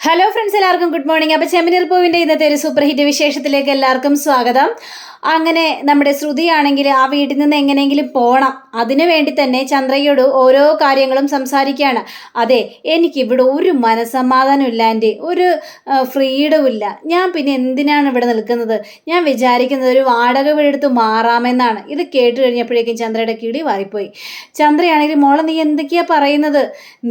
Hello friends, എല്ലാവർക്കും good morning. അപ്പോൾ ചെമ്മനീർ പൂവിൻ്റെ ഇന്നത്തെ ഒരു സൂപ്പർ ഹിറ്റ് വിശേഷത്തിലേക്ക് എല്ലാവർക്കും സ്വാഗതം. അങ്ങനെ നമ്മുടെ ശ്രുതിയാണെങ്കിൽ ആ വീട്ടിൽ നിന്ന് എങ്ങനെയെങ്കിലും പോകണം. അതിനു വേണ്ടി തന്നെ ചന്ദ്രയോട് ഓരോ കാര്യങ്ങളും സംസാരിക്കുകയാണ്. അതെ, എനിക്കിവിടെ ഒരു മനസ്സമാധാനം ഇല്ല ആൻറ്റി, ഒരു ഫ്രീഡവും ഇല്ല. ഞാൻ പിന്നെ എന്തിനാണ് ഇവിടെ നിൽക്കുന്നത്? ഞാൻ വിചാരിക്കുന്നത് ഒരു വാടക വീടെടുത്ത് മാറാമെന്നാണ്. ഇത് കേട്ട് കഴിഞ്ഞപ്പോഴേക്കും ചന്ദ്രയുടെ കിടി വാരിപ്പോയി. ചന്ദ്രയാണെങ്കിൽ മോളെ നീ എന്തൊക്കെയാ പറയുന്നത്?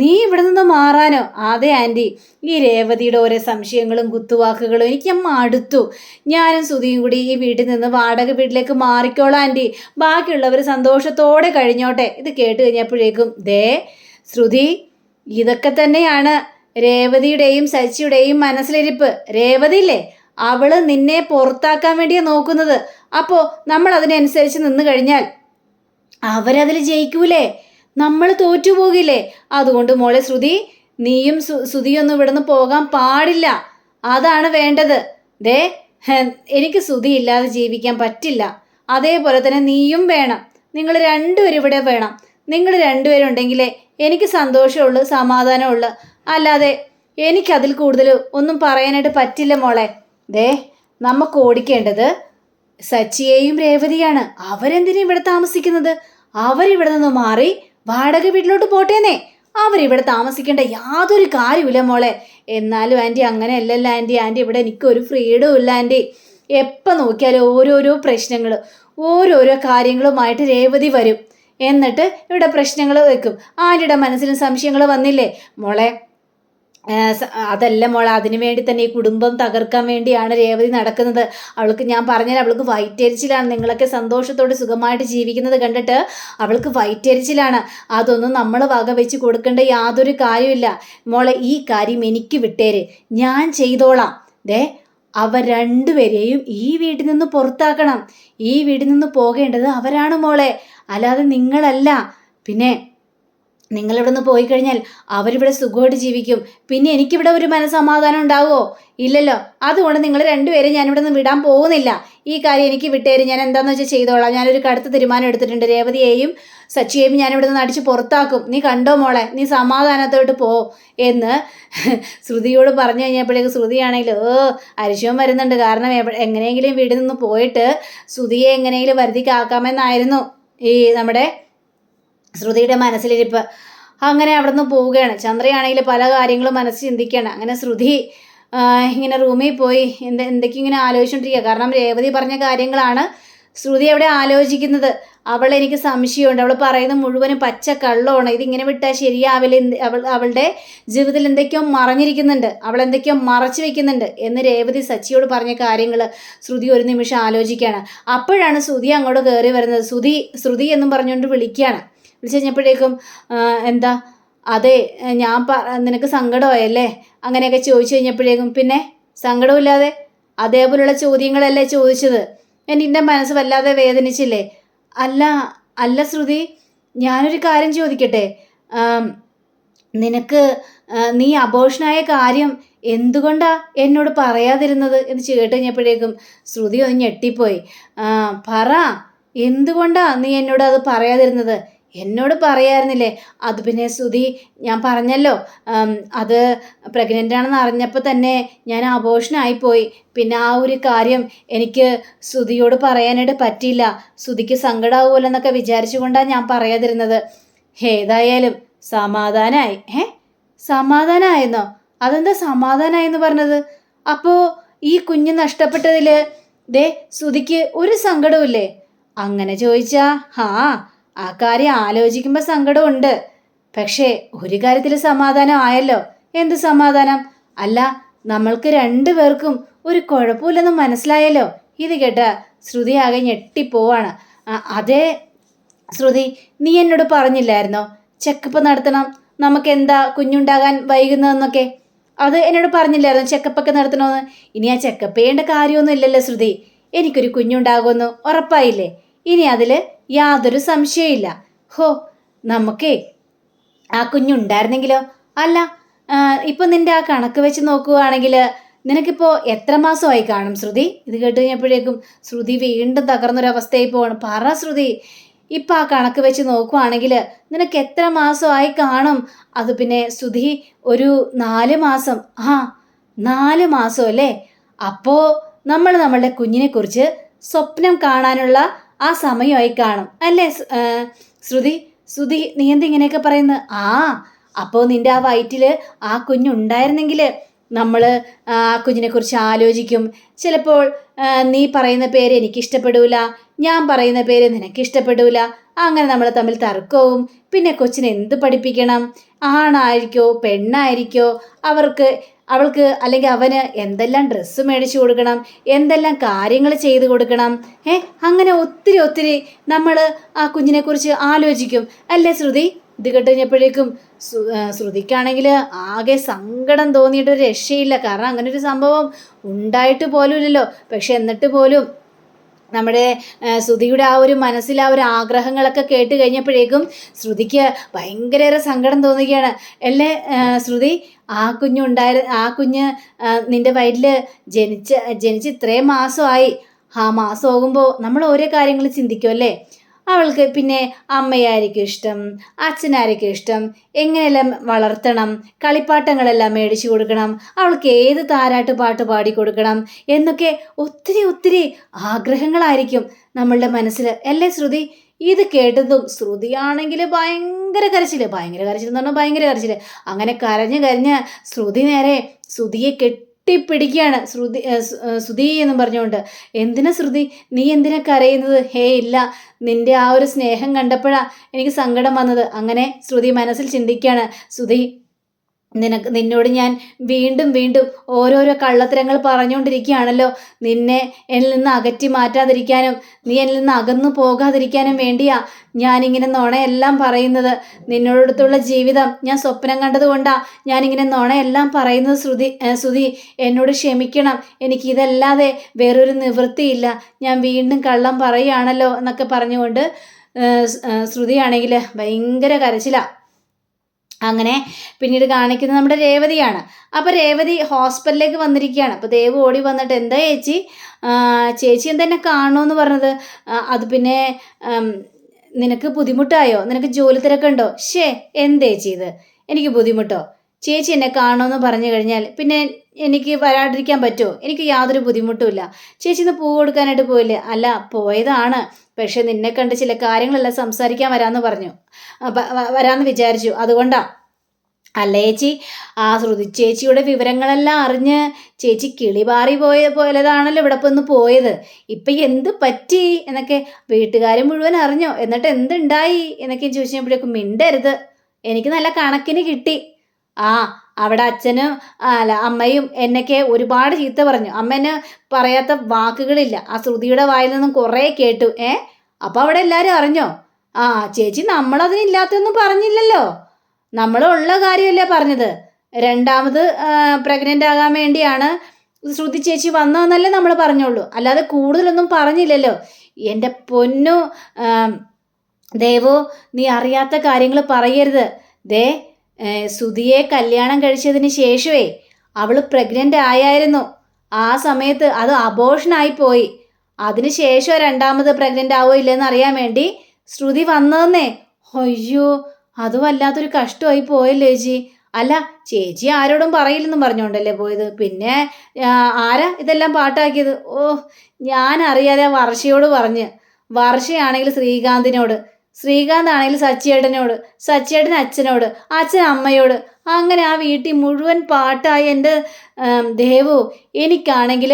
നീ ഇവിടെ നിന്ന് മാറാനോ? അതെ ആൻറ്റി, ഈ രേവതിയുടെ ഓരോ സംശയങ്ങളും കുത്തുവാക്കുകളും എനിക്ക് അടുത്തു. ഞാനും ശ്രുതിയും കൂടി ഈ വീട്ടിൽ നിന്ന് വാടക വീട്ടിലേക്ക് മാറിക്കോളാം ആൻറ്റി, ബാക്കിയുള്ളവർ സന്തോഷത്തോടെ കഴിഞ്ഞോട്ടെ. ഇത് കേട്ട് കഴിഞ്ഞപ്പോഴേക്കും ശ്രുതി, ഇതൊക്കെ തന്നെയാണ് രേവതിയുടെയും ശശിയുടെയും മനസ്സിലിരിപ്പ്. രേവതി ഇല്ലേ, അവള് നിന്നെ പുറത്താക്കാൻ വേണ്ടിയാണ് നോക്കുന്നത്. അപ്പോൾ നമ്മൾ അതിനനുസരിച്ച് നിന്ന് കഴിഞ്ഞാൽ അവരതിൽ ജയിക്കൂലേ? നമ്മൾ തോറ്റുപോകില്ലേ? അതുകൊണ്ട് മോളെ ശ്രുതി, നീയും ശ്രുതിയൊന്നും ഇവിടുന്ന് പോകാൻ പാടില്ല. അതാണ് വേണ്ടത്. എനിക്ക് ശ്രുതി ഇല്ലാതെ ജീവിക്കാൻ പറ്റില്ല. അതേപോലെ തന്നെ നീയും വേണം. നിങ്ങൾ രണ്ടുപേരും ഇവിടെ വേണം. നിങ്ങൾ രണ്ടുപേരും ഉണ്ടെങ്കിലേ എനിക്ക് സന്തോഷമുള്ളൂ, സമാധാനമുള്ളൂ. അല്ലാതെ എനിക്കതിൽ കൂടുതൽ ഒന്നും പറയാനായിട്ട് പറ്റില്ല മോളെ. നമുക്ക് ഓടിക്കേണ്ടത് സച്ചിയെയും രേവതിയാണ്. അവരെന്തിനാ ഇവിടെ താമസിക്കുന്നത്? അവരിവിടെ നിന്ന് മാറി വാടക വീട്ടിലോട്ട് പോട്ടേന്നേ. അവരിവിടെ താമസിക്കേണ്ട യാതൊരു കാര്യമില്ല മോളെ. എന്നാലും ആൻറ്റി അങ്ങനെയല്ലല്ലോ ആൻറ്റി. ആൻറ്റി ഇവിടെ എനിക്കൊരു ഫ്രീഡവും ഇല്ല ആൻറ്റി. എപ്പോൾ നോക്കിയാലും ഓരോരോ പ്രശ്നങ്ങൾ, ഓരോരോ കാര്യങ്ങളുമായിട്ട് രേവതി വരും. എന്നിട്ട് ഇവിടെ പ്രശ്നങ്ങൾ വെക്കും. ആൻറ്റിയുടെ മനസ്സിലും സംശയങ്ങൾ വന്നില്ലേ മോളെ? അതല്ല മോളെ, അതിനു വേണ്ടി തന്നെ ഈ കുടുംബം തകർക്കാൻ വേണ്ടിയാണ് രേവതി നടക്കുന്നത്. അവൾക്ക് ഞാൻ പറഞ്ഞാൽ അവൾക്ക് വയറ്റരിച്ചിലാണ്. നിങ്ങളൊക്കെ സന്തോഷത്തോടെ സുഖമായിട്ട് ജീവിക്കുന്നത് കണ്ടിട്ട് അവൾക്ക് വയറ്റരിച്ചിലാണ്. അതൊന്നും നമ്മൾ വക വെച്ച് കൊടുക്കേണ്ട യാതൊരു കാര്യമില്ല മോളെ. ഈ കാര്യം എനിക്ക് വിട്ടേര്, ഞാൻ ചെയ്തോളാം. അവർ രണ്ടുപേരെയും ഈ വീട്ടിൽ നിന്ന് പുറത്താക്കണം. ഈ വീട്ടിൽ നിന്ന് പോകേണ്ടത് അവരാണ് മോളെ, അല്ലാതെ നിങ്ങളല്ല. പിന്നെ നിങ്ങളിവിടെ നിന്ന് പോയി കഴിഞ്ഞാൽ അവരിവിടെ സുഖമായിട്ട് ജീവിക്കും. പിന്നെ എനിക്കിവിടെ ഒരു മനസ്സമാധാനം ഉണ്ടാവുമോ? ഇല്ലല്ലോ. അതുകൊണ്ട് നിങ്ങൾ രണ്ടുപേരും ഞാനിവിടെ നിന്ന് വിടാൻ പോകുന്നില്ല. ഈ കാര്യം എനിക്ക് വിട്ടേര്, ഞാൻ എന്താണെന്ന് വെച്ചാൽ ചെയ്തോളാം. ഞാനൊരു കടുത്ത തീരുമാനം എടുത്തിട്ടുണ്ട്. രേവതിയെയും സച്ചിയെയും ഞാനിവിടെ നിന്ന് അടിച്ച് പുറത്താക്കും. നീ കണ്ടോ മോളെ, നീ സമാധാനത്തോട്ട് പോ എന്ന് ശ്രുതിയോട് പറഞ്ഞു കഴിഞ്ഞപ്പോഴേക്ക് ശ്രുതിയാണെങ്കിൽ അരിശവും വരുന്നുണ്ട്. കാരണം എങ്ങനെയെങ്കിലും വീട്ടിൽ നിന്ന് പോയിട്ട് ശ്രുതിയെ എങ്ങനെയെങ്കിലും വരുതിക്കാക്കാമെന്നായിരുന്നു ഈ നമ്മുടെ ശ്രുതിയുടെ മനസ്സിലിരിപ്പ്. അങ്ങനെ അവിടെ നിന്ന് പോവുകയാണ്. ചന്ദ്രയാണെങ്കിൽ പല കാര്യങ്ങളും മനസ്സിൽ ചിന്തിക്കുകയാണ്. അങ്ങനെ ശ്രുതി ഇങ്ങനെ റൂമിൽ പോയി എന്തൊക്കെ ഇങ്ങനെ ആലോചിച്ചുകൊണ്ടിരിക്കുക. കാരണം രേവതി പറഞ്ഞ കാര്യങ്ങളാണ് ശ്രുതി അവിടെ ആലോചിക്കുന്നത്. എനിക്ക് സംശയമുണ്ട്. അവൾ പറയുന്നത് മുഴുവനും പച്ച കള്ളമാണ്. ഇതിങ്ങനെ വിട്ടാൽ ശരിയാവില്ല. അവളുടെ ജീവിതത്തിൽ എന്തൊക്കെയോ മറഞ്ഞിരിക്കുന്നുണ്ട്, അവൾ എന്തൊക്കെയോ മറച്ചു വെക്കുന്നുണ്ട് എന്ന് രേവതി സച്ചിയോട് പറഞ്ഞ കാര്യങ്ങൾ ശ്രുതി ഒരു നിമിഷം ആലോചിക്കുകയാണ്. അപ്പോഴാണ് ശ്രുതി അങ്ങോട്ട് കയറി വരുന്നത്. ശ്രുതി എന്നും പറഞ്ഞുകൊണ്ട് വിളിക്കുകയാണ്. വിളിച്ചു കഴിഞ്ഞപ്പോഴേക്കും എന്താ, അതെ ഞാൻ നിനക്ക് സങ്കടമായല്ലേ അങ്ങനെയൊക്കെ ചോദിച്ചു കഴിഞ്ഞപ്പോഴേക്കും, പിന്നെ സങ്കടമില്ലാതെ അതേപോലുള്ള ചോദ്യങ്ങളല്ലേ ചോദിച്ചത്? എൻ്റെ മനസ്സ് വല്ലാതെ വേദനിച്ചില്ലേ? അല്ല ശ്രുതി, ഞാനൊരു കാര്യം ചോദിക്കട്ടെ? നിനക്ക് നീ അബോഷനായ കാര്യം എന്തുകൊണ്ടാ എന്നോട് പറയാതിരുന്നത് എന്ന് കേട്ട് കഴിഞ്ഞപ്പോഴേക്കും ശ്രുതി ഒന്ന് ഞെട്ടിപ്പോയി. പറ, എന്തുകൊണ്ടാ നീ എന്നോട് അത് പറയാതിരുന്നത്? എന്നോട് പറയായിരുന്നില്ലേ? അത് പിന്നെ ശ്രുതി, ഞാൻ പറഞ്ഞല്ലോ, അത് പ്രഗ്നൻ്റ് ആണെന്ന് അറിഞ്ഞപ്പോൾ തന്നെ ഞാൻ അബോഷനായിപ്പോയി. പിന്നെ ആ ഒരു കാര്യം എനിക്ക് ശ്രുതിയോട് പറയാനായിട്ട് പറ്റിയില്ല. ശ്രുതിക്ക് സങ്കടമാവുമല്ലോ എന്നൊക്കെ വിചാരിച്ചുകൊണ്ടാണ് ഞാൻ പറയാതിരുന്നത്. ഏതായാലും സമാധാനമായി. സമാധാനമായെന്നോ? അതെന്താ സമാധാനമായെന്ന് പറഞ്ഞത്? അപ്പോൾ ഈ കുഞ്ഞ് നഷ്ടപ്പെട്ടതിൽ ശ്രുതിക്ക് ഒരു സങ്കടമില്ലേ? അങ്ങനെ ചോദിച്ചാ ആ കാര്യം ആലോചിക്കുമ്പോൾ സങ്കടമുണ്ട്. പക്ഷേ ഒരു കാര്യത്തിൽ സമാധാനം ആയല്ലോ. എന്ത് സമാധാനം? അല്ല, നമ്മൾക്ക് രണ്ടുപേർക്കും ഒരു കുഴപ്പമില്ലെന്ന് മനസ്സിലായല്ലോ. ഇത് കേട്ട ശ്രുതി ആകെ ഞെട്ടിപ്പോവാണ്. അതെ ശ്രുതി, നീ എന്നോട് പറഞ്ഞില്ലായിരുന്നോ ചെക്കപ്പ് നടത്തണം, നമുക്ക് എന്താ കുഞ്ഞുണ്ടാകാൻ വൈകുന്നതെന്നൊക്കെ? അത് എന്നോട് പറഞ്ഞില്ലായിരുന്നു ചെക്കപ്പൊക്കെ നടത്തണമെന്ന്? ഇനി ആ ചെക്കപ്പ് ചെയ്യേണ്ട കാര്യമൊന്നും ഇല്ലല്ലോ ശ്രുതി. എനിക്കൊരു കുഞ്ഞുണ്ടാകുമെന്ന് ഉറപ്പായില്ലേ? ഇനി അതിൽ യാതൊരു സംശയമില്ല. നമുക്കേ ആ കുഞ്ഞുണ്ടായിരുന്നെങ്കിലോ? അല്ല, ഇപ്പം നിൻ്റെ ആ കണക്ക് വെച്ച് നോക്കുകയാണെങ്കിൽ നിനക്കിപ്പോൾ എത്ര മാസമായി കാണും ശ്രുതി? ഇത് കേട്ട് കഴിഞ്ഞപ്പോഴേക്കും ശ്രുതി വീണ്ടും തകർന്നൊരവസ്ഥയായി പോവാണ്. പറ ശ്രുതി, ഇപ്പം ആ കണക്ക് വെച്ച് നോക്കുകയാണെങ്കിൽ നിനക്ക് എത്ര മാസമായി കാണും? അത് പിന്നെ ശ്രുതി, ഒരു 4 മാസം. 4 മാസം അല്ലേ? അപ്പോൾ നമ്മൾ നമ്മളുടെ കുഞ്ഞിനെക്കുറിച്ച് സ്വപ്നം കാണാനുള്ള ആ സമയമായി കാണും അല്ലേ? ശ്രുതി, ശ്രുതി നീ എന്താ ഇങ്ങനെയൊക്കെ പറയുന്നത്? അപ്പോൾ നിന്റെ ആ വയറ്റിൽ ആ കുഞ്ഞുണ്ടായിരുന്നെങ്കിൽ നമ്മൾ ആ കുഞ്ഞിനെക്കുറിച്ച് ആലോചിക്കും. ചിലപ്പോൾ നീ പറയുന്ന പേര് എനിക്കിഷ്ടപ്പെടൂല, ഞാൻ പറയുന്ന പേര് നിനക്കിഷ്ടപ്പെടൂല. അങ്ങനെ നമ്മൾ തമ്മിൽ തർക്കവും. പിന്നെ കൊച്ചിനെ എന്ത് പഠിപ്പിക്കണം? ആണായിരിക്കോ പെണ്ണായിരിക്കോ? അവൾക്ക് അല്ലെങ്കിൽ അവന് എന്തെല്ലാം ഡ്രസ്സ് മേടിച്ചു കൊടുക്കണം, എന്തെല്ലാം കാര്യങ്ങൾ ചെയ്തു കൊടുക്കണം. അങ്ങനെ ഒത്തിരി ഒത്തിരി നമ്മൾ ആ കുഞ്ഞിനെക്കുറിച്ച് ആലോചിക്കും അല്ലേ ശ്രുതി? ഇത് കേട്ടുകഴിഞ്ഞപ്പോഴേക്കും ശ്രുതിക്കാണെങ്കിൽ ആകെ സങ്കടം തോന്നിയിട്ടൊരു രക്ഷയില്ല. കാരണം അങ്ങനെ ഒരു സംഭവം ഉണ്ടായിട്ട് പോലും ഇല്ലല്ലോ. പക്ഷെ എന്നിട്ട് പോലും നമ്മുടെ ശ്രുതിയുടെ ആ ഒരു മനസ്സിൽ ആ ഒരു ആഗ്രഹങ്ങളൊക്കെ കേട്ട് കഴിഞ്ഞപ്പോഴേക്കും ശ്രുതിക്ക് ഭയങ്കരേറെ സങ്കടം തോന്നുകയാണ്. അല്ലേ ശ്രുതി? ആ കുഞ്ഞ് നിന്റെ വയറ്റിൽ ജനിച്ച് ഇത്രയും മാസമായി. ആ മാസമാകുമ്പോൾ നമ്മൾ ഓരോ കാര്യങ്ങൾ ചിന്തിക്കും അല്ലേ? അവൾക്ക് പിന്നെ അമ്മയായിരിക്കും ഇഷ്ടം, അച്ഛനായിരിക്കും ഇഷ്ടം, എങ്ങനെയെല്ലാം വളർത്തണം, കളിപ്പാട്ടങ്ങളെല്ലാം മേടിച്ചു കൊടുക്കണം, അവൾക്ക് ഏത് താരാട്ട് പാട്ട് പാടിക്കൊടുക്കണം എന്നൊക്കെ ഒത്തിരി ഒത്തിരി ആഗ്രഹങ്ങളായിരിക്കും നമ്മളുടെ മനസ്സിൽ അല്ലേ ശ്രുതി? ഇത് കേട്ടതും ശ്രുതിയാണെങ്കിൽ ഭയങ്കര കരച്ചിൽ എന്ന് പറഞ്ഞാൽ ഭയങ്കര കരച്ചിൽ. അങ്ങനെ കരഞ്ഞ് ശ്രുതിയെ കെട്ടിപ്പിടിക്കുകയാണ്. ശ്രുതി എന്നും പറഞ്ഞുകൊണ്ട്. എന്തിനാ ശ്രുതി, നീ എന്തിനാ കരയുന്നത്? ഇല്ല, നിന്റെ ആ ഒരു സ്നേഹം കണ്ടപ്പോഴാണ് എനിക്ക് സങ്കടം വന്നത്. അങ്ങനെ ശ്രുതി മനസ്സിൽ ചിന്തിക്കുകയാണ്. ശ്രുതി, നിന്നോട് ഞാൻ വീണ്ടും വീണ്ടും ഓരോരോ കള്ളത്തരങ്ങൾ പറഞ്ഞുകൊണ്ടിരിക്കുകയാണല്ലോ. നിന്നെ എന്നിൽ നിന്ന് അകറ്റി മാറ്റാതിരിക്കാനും നീ എന്നിൽ നിന്ന് അകന്നു പോകാതിരിക്കാനും വേണ്ടിയാ ഞാനിങ്ങനെ നുണയെല്ലാം പറയുന്നത്. നിന്നോടടുത്തുള്ള ജീവിതം ഞാൻ സ്വപ്നം കണ്ടതുകൊണ്ടാ ഞാനിങ്ങനെ നുണയെല്ലാം പറയുന്നത്. ശ്രുതി എന്നോട് ക്ഷമിക്കണം, എനിക്കിതല്ലാതെ വേറൊരു നിവൃത്തിയില്ല. ഞാൻ വീണ്ടും കള്ളം പറയുകയാണല്ലോ എന്നൊക്കെ പറഞ്ഞുകൊണ്ട് ശ്രുതിയാണെങ്കിൽ ഭയങ്കര കരച്ചിലാണ്. അങ്ങനെ പിന്നീട് കാണിക്കുന്നത് നമ്മുടെ രേവതിയാണ്. അപ്പോൾ രേവതി ഹോസ്പിറ്റലിലേക്ക് വന്നിരിക്കുകയാണ്. അപ്പോൾ ദേവ് ഓടി വന്നിട്ട്, എന്താ ചേച്ചി എന്തെന്നെ കാണുമെന്ന് പറഞ്ഞത്? അത് പിന്നെ നിനക്ക് ബുദ്ധിമുട്ടായോ? നിനക്ക് ജോലി തിരക്കുണ്ടോ? എന്തേ ചെയ്ത് എനിക്ക് ബുദ്ധിമുട്ടോ? ചേച്ചി എന്നെ കാണുമെന്ന് പറഞ്ഞു കഴിഞ്ഞാൽ പിന്നെ എനിക്ക് വരാണ്ടിരിക്കാൻ പറ്റുമോ? എനിക്ക് യാതൊരു ബുദ്ധിമുട്ടുമില്ല. ചേച്ചി ഇന്ന് പൂ കൊടുക്കാനായിട്ട് പോയില്ലേ? അല്ല, പോയതാണ്. പക്ഷെ നിന്നെ കണ്ട് ചില കാര്യങ്ങളെല്ലാം സംസാരിക്കാൻ വരാമെന്ന് വിചാരിച്ചു, അതുകൊണ്ടാണ്. അല്ല ചേച്ചി, ആ ശ്രുതി ചേച്ചിയുടെ വിവരങ്ങളെല്ലാം അറിഞ്ഞ് ചേച്ചി കിളിപാറി പോയതാണല്ലോ ഇവിടെ ഒന്ന് പോയത്. ഇപ്പം എന്ത് പറ്റി എന്നൊക്കെ വീട്ടുകാർ മുഴുവൻ അറിഞ്ഞോ? എന്നിട്ട് എന്തുണ്ടായി എന്നൊക്കെ ചോദിച്ചപ്പോഴേക്കും, മിണ്ടരുത്, എനിക്ക് നല്ല കണക്കിന് കിട്ടി. അവിടെ അച്ഛനും അമ്മയും എന്നൊക്കെ ഒരുപാട് ചീത്ത പറഞ്ഞു. അമ്മേനെ പറയാത്ത വാക്കുകളില്ല. ആ ശ്രുതിയുടെ വായിൽ നിന്നും കുറേ കേട്ടു. അപ്പം അവിടെ എല്ലാവരും അറിഞ്ഞോ? ചേച്ചി നമ്മളതിനില്ലാത്തൊന്നും പറഞ്ഞില്ലല്ലോ, നമ്മളുള്ള കാര്യമല്ലേ പറഞ്ഞത്. രണ്ടാമത് പ്രഗ്നൻ്റ് ആകാൻ വേണ്ടിയാണ് ശ്രുതി ചേച്ചി വന്നതെന്നല്ലേ നമ്മൾ പറഞ്ഞുള്ളൂ, അല്ലാതെ കൂടുതലൊന്നും പറഞ്ഞില്ലല്ലോ. എൻ്റെ പൊന്നു ദേവു, നീ അറിയാത്ത കാര്യങ്ങൾ പറയരുത്. ശ്രുതിയെ കല്യാണം കഴിച്ചതിന് ശേഷമേ അവൾ പ്രഗ്നൻ്റ് ആയായിരുന്നു. ആ സമയത്ത് അത് അബോർഷനായിപ്പോയി. അതിനുശേഷം രണ്ടാമത് പ്രഗ്നൻ്റ് ആവോ ഇല്ലെന്ന് അറിയാൻ വേണ്ടി ശ്രുതി വന്നതെന്നേ. അയ്യോ, അത് വല്ലാത്തൊരു കഷ്ടമായി പോയല്ലോ ചേച്ചി. അല്ല, ചേച്ചി ആരോടും പറയില്ലെന്നും പറഞ്ഞുകൊണ്ടല്ലേ പോയത്? പിന്നെ ആരാ ഇതെല്ലാം പാട്ടാക്കിയത്? ഞാൻ അറിയാതെ വർഷയോട് പറഞ്ഞ്. വർഷയാണെങ്കിൽ ശ്രീകാന്തിനോട്, ശ്രീകാന്താണെങ്കിൽ സച്ചിയേട്ടനോട്, സച്ചിയേട്ടൻ അച്ഛനോട്, അച്ഛൻ അമ്മയോട്. അങ്ങനെ ആ വീട്ടിൽ മുഴുവൻ പാട്ടായി. എൻ്റെ ദേവു, എനിക്കാണെങ്കിൽ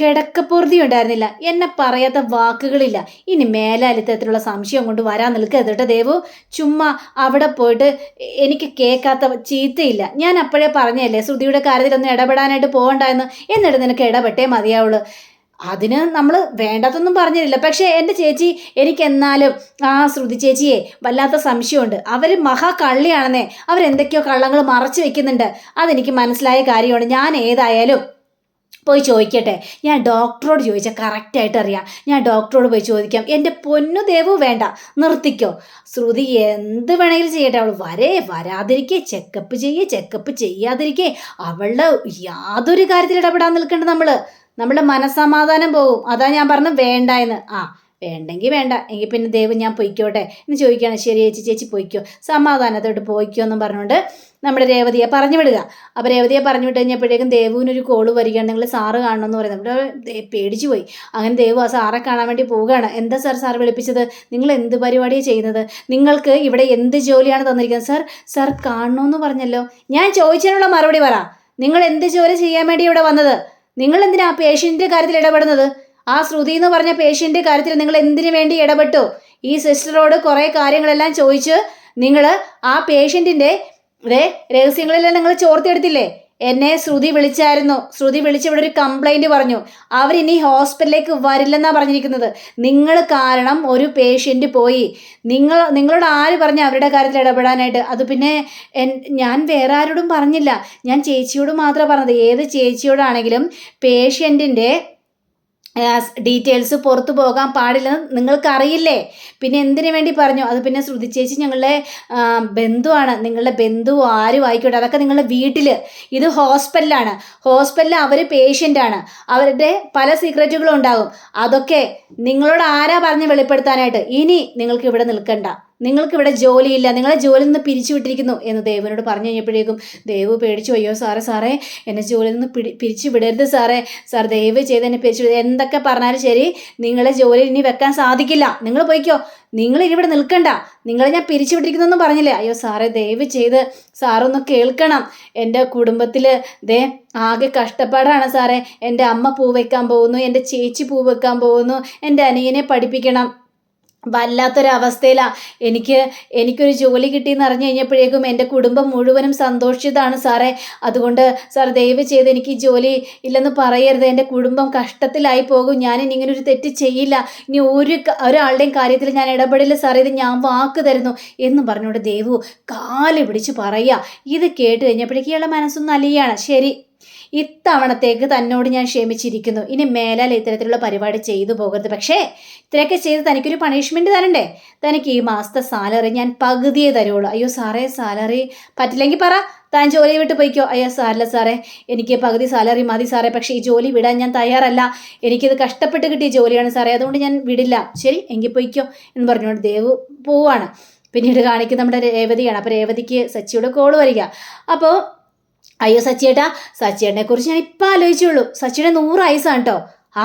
കിടക്കപ്പുറതി ഉണ്ടായിരുന്നില്ല. എന്നെ പറയാത്ത വാക്കുകളില്ല. ഇനി മേലാലിത്തരത്തിലുള്ള സംശയം കൊണ്ട് വരാൻ നിൽക്കരുത് കേട്ടോ ദേവു. ചുമ്മാ അവിടെ പോയിട്ട് എനിക്ക് കേൾക്കാത്ത ചീത്തയില്ല. ഞാൻ അപ്പോഴേ പറഞ്ഞല്ലേ ശ്രുതിയുടെ കാര്യത്തിലൊന്നും ഇടപെടാനായിട്ട് പോകണ്ടായെന്ന്. എന്നിട്ട് നിനക്ക് ഇടപെട്ടേ മതിയാവുള്ളൂ. അതിന് നമ്മൾ വേണ്ടാത്തൊന്നും പറഞ്ഞില്ല. പക്ഷേ എൻ്റെ ചേച്ചി, എനിക്കെന്നാലും ആ ശ്രുതി ചേച്ചിയെ വല്ലാത്ത സംശയമുണ്ട്. അവർ മഹാകള്ളിയാണെന്നേ. അവരെന്തൊക്കെയോ കള്ളങ്ങൾ മറച്ചു വെക്കുന്നുണ്ട്. അതെനിക്ക് മനസ്സിലായ കാര്യമാണ്. ഞാൻ ഏതായാലും പോയി ചോദിക്കട്ടെ. ഞാൻ ഡോക്ടറോട് ചോദിച്ചാൽ കറക്റ്റായിട്ട് അറിയാം. ഞാൻ ഡോക്ടറോട് പോയി ചോദിക്കാം. എൻ്റെ പൊന്നു ദേവു, വേണ്ട, നിർത്തിക്കോ. ശ്രുതി എന്ത് വേണമെങ്കിലും ചെയ്യട്ടെ. അവൾ വരാതിരിക്കേ, ചെക്കപ്പ് ചെയ്യാതിരിക്കേ. അവളുടെ യാതൊരു കാര്യത്തിൽ ഇടപെടാൻ നിൽക്കേണ്ട നമ്മളുടെ മനസ്സമാധാനം പോകും. അതാ ഞാൻ പറഞ്ഞു വേണ്ട എന്ന്. വേണ്ടെങ്കിൽ വേണ്ട, എങ്കിൽ പിന്നെ ദേവ് ഞാൻ പൊയ്ക്കോട്ടെ എന്ന് ചോദിക്കുകയാണ്. ശരി ചേച്ചി പൊയ്ക്കോ, സമാധാനത്തോട്ട് പൊയ്ക്കോ എന്നും പറഞ്ഞുകൊണ്ട് നമ്മുടെ രേവതിയെ പറഞ്ഞു വിടുക. അപ്പോൾ രേവതിയെ പറഞ്ഞു വിട്ട് കഴിഞ്ഞപ്പോഴേക്കും ദേവുവിനൊരു കോള് വരികയാണ്, നിങ്ങൾ സാറ് കാണണമെന്ന് പറയുന്നത്. ഇവിടെ പേടിച്ചു പോയി. അങ്ങനെ ദേവു ആ സാറെ കാണാൻ വേണ്ടി പോവുകയാണ്. എന്താ സാർ വിളിപ്പിച്ചത്? നിങ്ങൾ എന്ത് പരിപാടിയാണ് ചെയ്യുന്നത്? നിങ്ങൾക്ക് ഇവിടെ എന്ത് ജോലിയാണ് തന്നിരിക്കുന്നത്? സാർ കാണണമെന്ന് പറഞ്ഞല്ലോ. ഞാൻ ചോദിച്ചതിനുള്ള മറുപടി പറ. നിങ്ങൾ എന്ത് ജോലി ചെയ്യാൻ വേണ്ടി ഇവിടെ വന്നത്? നിങ്ങൾ എന്തിനാ ആ പേഷ്യൻ്റെ കാര്യത്തിൽ ഇടപെടുന്നത്? ആ ശ്രുതി എന്ന് പറഞ്ഞ പേഷ്യൻ്റെ കാര്യത്തിൽ നിങ്ങൾ എന്തിനു വേണ്ടി ഇടപെട്ടു? ഈ സിസ്റ്ററോട് കുറേ കാര്യങ്ങളെല്ലാം ചോദിച്ച് നിങ്ങൾ ആ പേഷ്യൻറ്റിൻ്റെ രഹസ്യങ്ങളെല്ലാം നിങ്ങൾ ചോർത്തിയെടുത്തില്ലേ? എന്നെ ശ്രുതി വിളിച്ചായിരുന്നു. ശ്രുതി വിളിച്ച് ഇവിടെ ഒരു കംപ്ലൈൻറ്റ് പറഞ്ഞു. അവരിനി ഹോസ്പിറ്റലിലേക്ക് വരില്ലെന്നാണ് പറഞ്ഞിരിക്കുന്നത്. നിങ്ങൾ കാരണം ഒരു പേഷ്യൻ്റ് പോയി. നിങ്ങളോട് ആര് പറഞ്ഞു അവരുടെ കാര്യത്തിൽ ഇടപെടാനായിട്ട്? അത് പിന്നെ ഞാൻ വേറെ ആരോടും പറഞ്ഞില്ല. ഞാൻ ചേച്ചിയോട് മാത്രമേ പറഞ്ഞത്. ഏത് ചേച്ചിയോടാണെങ്കിലും പേഷ്യൻറ്റിൻ്റെ ഡീറ്റെയിൽസ് പുറത്തു പോകാൻ പാടില്ലെന്ന് നിങ്ങൾക്കറിയില്ലേ? പിന്നെ എന്തിനു വേണ്ടി പറഞ്ഞു? അത് പിന്നെ ശ്രുതി ചേച്ചി ഞങ്ങളുടെ ബന്ധുവാണ്. നിങ്ങളുടെ ബന്ധു ആരും ആയിക്കോട്ടെ, അതൊക്കെ നിങ്ങളുടെ വീട്ടിൽ. ഇത് ഹോസ്പിറ്റലാണ്. ഹോസ്പിറ്റലിൽ അവർ പേഷ്യൻ്റാണ്. അവരുടെ പല സീക്രറ്റുകളും ഉണ്ടാകും. അതൊക്കെ നിങ്ങളോട് ആരാ പറഞ്ഞ് വെളിപ്പെടുത്താനായിട്ട്? ഇനി നിങ്ങൾക്ക് ഇവിടെ നിൽക്കണ്ട. നിങ്ങൾക്കിവിടെ ജോലിയില്ല. നിങ്ങളെ ജോലിയിൽ നിന്ന് പിരിച്ചു വിട്ടിരിക്കുന്നു എന്ന് ദേവുവിനോട് പറഞ്ഞു കഴിഞ്ഞപ്പോഴേക്കും ദേവു പേടിച്ചു. അയ്യോ സാറേ എന്നെ ജോലിയിൽ നിന്ന് പിരിച്ചു വിടരുത് സാർ ദയവ് ചെയ്ത് എന്നെ പിരിച്ചു വിടരുത്. എന്തൊക്കെ പറഞ്ഞാലും ശരി, നിങ്ങളെ ജോലിയിൽ ഇനി വെക്കാൻ സാധിക്കില്ല. നിങ്ങൾ പോയിക്കോ. നിങ്ങൾ ഇനി ഇവിടെ നിൽക്കണ്ട. നിങ്ങളെ ഞാൻ പിരിച്ചു വിട്ടിരിക്കുന്നൊന്നും പറഞ്ഞില്ലേ? അയ്യോ സാറേ ദയവ് ചെയ്ത് സാറൊന്ന് കേൾക്കണം. എൻ്റെ കുടുംബത്തിൽ ആകെ കഷ്ടപ്പാടാണ് സാറേ. എൻ്റെ അമ്മ പൂ വെക്കാൻ പോകുന്നു, എൻ്റെ ചേച്ചി പൂ വെക്കാൻ പോകുന്നു, എൻ്റെ അനിയനെ പഠിപ്പിക്കണം. വല്ലാത്തൊരവസ്ഥയിലാണ്. എനിക്കൊരു ജോലി കിട്ടിയെന്ന് അറിഞ്ഞു കഴിഞ്ഞപ്പോഴേക്കും എൻ്റെ കുടുംബം മുഴുവനും സന്തോഷിച്ചതാണ് സാറേ. അതുകൊണ്ട് സാർ ദയവ് ചെയ്ത് എനിക്ക് ജോലി ഇല്ലെന്ന് പറയരുത്. എൻ്റെ കുടുംബം കഷ്ടത്തിലായി പോകും. ഞാനിനി ഇങ്ങനെ ഒരു തെറ്റ് ചെയ്യില്ല. ഇനി ഒരാളുടെയും കാര്യത്തിൽ ഞാൻ ഇടപെടില്ല സാറേ. ഇത് ഞാൻ വാക്ക് തരുന്നു എന്ന് പറഞ്ഞുകൊണ്ട് ദേവു കാല് പിടിച്ച് പറയുക. ഇത് കേട്ട് കഴിഞ്ഞപ്പോഴേക്കും ഇയാളുടെ മനസ്സൊന്ന് അലിയാണ്. ശരി, ഇത്തവണത്തേക്ക് തന്നോട് ഞാൻ ക്ഷമിച്ചിരിക്കുന്നു. ഇനി മേലാൽ ഇത്തരത്തിലുള്ള പരിപാടി ചെയ്തു പോകരുത്. പക്ഷേ ഇത്രയൊക്കെ ചെയ്ത് തനിക്കൊരു പണിഷ്മെൻറ്റ് തരണ്ടേ? തനിക്ക് ഈ മാസത്തെ സാലറി ഞാൻ പകുതിയേ തരുള്ളൂ. അയ്യോ സാറേ സാലറി പറ്റില്ലെങ്കിൽ പറ, താൻ ജോലി വിട്ട് പോയിക്കോ. അയ്യോ സാറില്ല സാറേ, എനിക്ക് പകുതി സാലറി മതി സാറേ. പക്ഷേ ഈ ജോലി വിടാൻ ഞാൻ തയ്യാറല്ല. എനിക്കിത് കഷ്ടപ്പെട്ട് കിട്ടിയ ജോലിയാണ് സാറേ, അതുകൊണ്ട് ഞാൻ വിടില്ല. ശരി എങ്കിൽ പോയിക്കോ എന്ന് പറഞ്ഞുകൊണ്ട് ദേവു പോവാണ്. പിന്നീട് കാണിക്കുന്ന നമ്മുടെ രേവതിയാണ്. അപ്പോൾ രേവതിക്ക് സച്ചിയുടെ കോള് വരിക. അപ്പോൾ അയ്യോ സച്ചിയേട്ടനെ കുറിച്ച് ഞാൻ ഇപ്പം ആലോചിച്ചുള്ളൂ. സച്ചിയുടെ 100 ആയുസാണ് കേട്ടോ.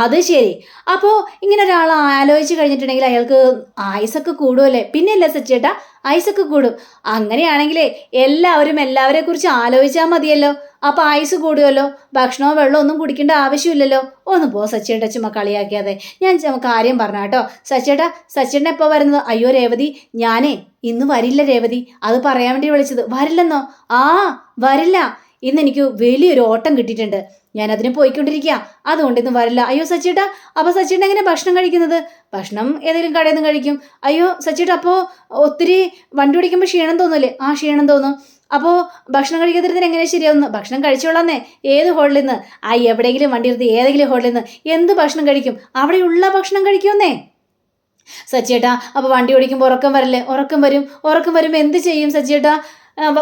അത് ശരി. അപ്പോൾ ഇങ്ങനെ ഒരാൾ ആലോചിച്ച് കഴിഞ്ഞിട്ടുണ്ടെങ്കിൽ അയാൾക്ക് ആയുസൊക്കെ കൂടുമല്ലേ? പിന്നെയല്ലേ സച്ചിയേട്ടാ, ആയുസൊക്കെ കൂടും. അങ്ങനെയാണെങ്കിലേ എല്ലാവരെ കുറിച്ച് ആലോചിച്ചാൽ മതിയല്ലോ. അപ്പോൾ ആയുസ് കൂടുമല്ലോ. ഭക്ഷണമോ വെള്ളമോ ഒന്നും കുടിക്കേണ്ട ആവശ്യമില്ലല്ലോ. ഒന്ന് പോ സച്ചിയേട്ടാ, ചുമ്മാ കളിയാക്കിയാതെ. ഞാൻ കാര്യം പറഞ്ഞ കേട്ടോ. സച്ചിയേട്ടൻ എപ്പോൾ വരുന്നത്? അയ്യോ രേവതി, ഞാനേ ഇന്ന് വരില്ല രേവതി. അത് പറയാൻ വേണ്ടി വിളിച്ചത്. വരില്ലെന്നോ? വരില്ല. ഇന്ന് എനിക്ക് വലിയൊരു ഓട്ടം കിട്ടിയിട്ടുണ്ട്. ഞാൻ അതിന് പോയിക്കൊണ്ടിരിക്കുക. അതുകൊണ്ട് ഇന്ന് വരില്ല. അയ്യോ സച്ചിയേട്ടാ, അപ്പോൾ സച്ചിയേട്ടൻ എങ്ങനെ ഭക്ഷണം കഴിക്കുന്നത്? ഭക്ഷണം ഏതെങ്കിലും കടയിൽ നിന്ന് കഴിക്കും. അയ്യോ സച്ചിയേട്ടാ, അപ്പോൾ ഒത്തിരി വണ്ടി ഓടിക്കുമ്പോൾ ക്ഷീണം തോന്നില്ലേ? ക്ഷീണം തോന്നും. അപ്പോൾ ഭക്ഷണം കഴിക്കാതിരുന്നതിന് എങ്ങനെ ശരിയാവുന്നു? ഭക്ഷണം കഴിച്ചോളാന്നേ. ഏത് ഹോട്ടലിൽ നിന്ന്? എവിടെയെങ്കിലും വണ്ടി എടുത്ത് ഏതെങ്കിലും ഹോട്ടലിൽ നിന്ന് എന്ത് ഭക്ഷണം കഴിക്കും? അവിടെയുള്ള ഭക്ഷണം കഴിക്കുമെന്നേ. സച്ചിയേട്ടാ, അപ്പോൾ വണ്ടി ഓടിക്കുമ്പോൾ ഉറക്കം വരില്ലേ? ഉറക്കം വരുമ്പോൾ എന്ത് ചെയ്യും സച്ചിയേട്ടാ?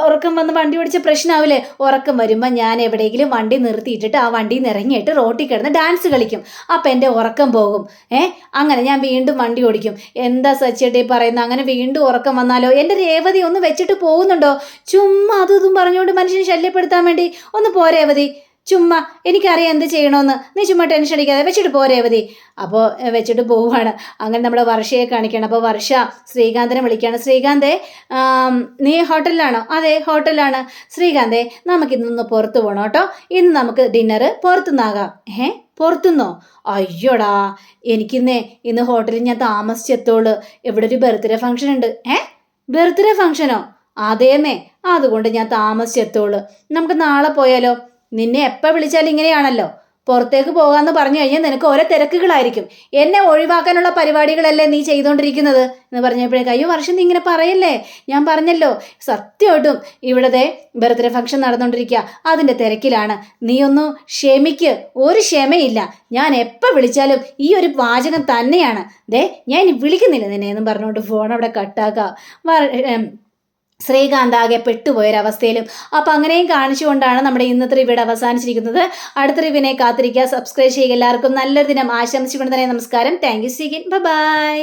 ഉറക്കം വന്ന് വണ്ടി ഓടിച്ച പ്രശ്നമാവില്ലേ? ഉറക്കം വരുമ്പോൾ ഞാൻ എവിടെയെങ്കിലും വണ്ടി നിർത്തിയിട്ടിട്ട് ആ വണ്ടിയിൽ നിന്ന് ഇറങ്ങിയിട്ട് റോട്ടിൽ കിടന്ന് ഡാൻസ് കളിക്കും. അപ്പം എൻ്റെ ഉറക്കം പോകും. അങ്ങനെ ഞാൻ വീണ്ടും വണ്ടി ഓടിക്കും. എന്താ സച്ചിയേട്ടീ പറയുന്നത്? അങ്ങനെ വീണ്ടും ഉറക്കം വന്നാലോ? എൻ്റെ രേവതി ഒന്ന് വെച്ചിട്ട് പോകുന്നുണ്ടോ? ചുമ്മാ അതും പറഞ്ഞുകൊണ്ട് മനുഷ്യനെ ശല്യപ്പെടുത്താൻ വേണ്ടി ഒന്ന് പോ രേവതി. ചുമ്മാ എനിക്കറിയാം എന്ത് ചെയ്യണമെന്ന്. നീ ചുമ്മാ ടെൻഷൻ അടിക്കാതെ വെച്ചിട്ട് പോ രേവതി. അപ്പോൾ വെച്ചിട്ട് പോവുകയാണ്. അങ്ങനെ നമ്മുടെ വർഷയെ കാണിക്കണം. അപ്പോൾ വർഷ ശ്രീകാന്തിനെ വിളിക്കുകയാണ്. ശ്രീകാന്തേ, നീ ഹോട്ടലിലാണോ? അതെ ഹോട്ടലിലാണ്. ശ്രീകാന്തേ, നമുക്കിന്നൊന്ന് പുറത്ത് പോകണം കേട്ടോ. ഇന്ന് നമുക്ക് ഡിന്നറ് പുറത്തുനിന്നാകാം. പുറത്തുനിന്നോ? അയ്യോടാ, ഇന്ന് ഹോട്ടലിൽ ഞാൻ താമസിച്ചെത്തോളൂ. ഇവിടെ ഒരു ബർത്ത്ഡേ ഫംഗ്ഷൻ ഉണ്ട്. ബർത്ത്ഡേ ഫംഗ്ഷനോ? അതേന്നേ, അതുകൊണ്ട് ഞാൻ താമസിച്ചെത്തോളൂ. നമുക്ക് നാളെ പോയാലോ? നിന്നെ എപ്പോൾ വിളിച്ചാലും ഇങ്ങനെയാണല്ലോ. പുറത്തേക്ക് പോകാമെന്ന് പറഞ്ഞു കഴിഞ്ഞാൽ നിനക്ക് ഓരോ തിരക്കുകളായിരിക്കും. എന്നെ ഒഴിവാക്കാനുള്ള പരിപാടികളല്ലേ നീ ചെയ്തുകൊണ്ടിരിക്കുന്നത് എന്ന് പറഞ്ഞപ്പോഴേക്കും അയ്യോ വർഷം നീ ഇങ്ങനെ പറയല്ലേ. ഞാൻ പറഞ്ഞല്ലോ സത്യമായിട്ടും ഇവിടത്തെ ബർത്ത്ഡേ ഫംഗ്ഷൻ നടന്നുകൊണ്ടിരിക്കുക, അതിൻ്റെ തിരക്കിലാണ്. നീ ഒന്ന് ക്ഷമിക്ക്. ഒരു ക്ഷമയില്ല. ഞാൻ എപ്പോൾ വിളിച്ചാലും ഈ ഒരു വാചകം തന്നെയാണ്. ഞാൻ ഇനി വിളിക്കുന്നില്ല നിന്നെ എന്നും പറഞ്ഞുകൊണ്ട് ഫോൺ അവിടെ കട്ടാക്കുക. ശ്രീകാന്ത് ആകെ പെട്ടുപോയൊരവസ്ഥയിലും. അപ്പം അങ്ങനെയും കാണിച്ചുകൊണ്ടാണ് നമ്മുടെ ഇന്നത്തെ റിവ്യൂ അവസാനിച്ചിരിക്കുന്നത്. അടുത്ത റിവ്യൂവിനെ കാത്തിരിക്കുക. സബ്സ്ക്രൈബ് ചെയ്യുക. എല്ലാവർക്കും നല്ലൊരു ദിനം ആശംസിച്ചുകൊണ്ട് തന്നെ നമസ്കാരം. Thank you. See again. By.